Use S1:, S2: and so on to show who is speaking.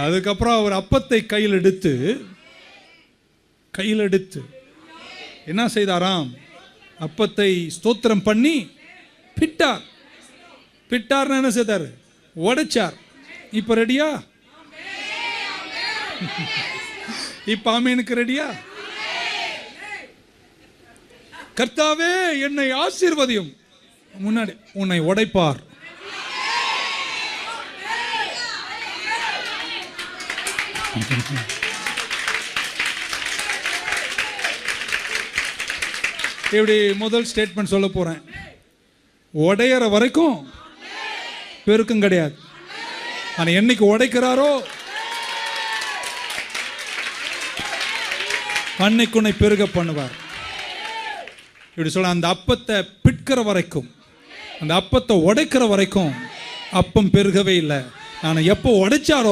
S1: அதுக்கப்புறம் அவர் அப்பத்தை கையில் எடுத்து என்ன செய்தாராம்? அப்பத்தை ஸ்தோத்திரம் பண்ணி பிட்டார்னா என்ன செய்தார்? உடைச்சார். இப்ப ரெடியா? இப்ப ஆமேனுக்கு ரெடியா? கர்த்தாவே என்னை ஆசீர்வதியும். முன்னாடி உன்னை உடைப்பார். இப்படி முதல் ஸ்டேட்மெண்ட் சொல்ல போறேன். உடையற வரைக்கும் பெருக்கம் கிடையாது. ஆனா என்னைக்கு உடைக்கிறாரோ அன்னைக்கு உன்னை பெருக பண்ணுவார். இப்படி சொல்ல, அந்த அப்பத்தை பிட்கிற வரைக்கும், அந்த அப்பத்தை உடைக்கிற வரைக்கும் அப்பம் பெருகவே இல்லை. நான் எப்போ உடைச்சாரோ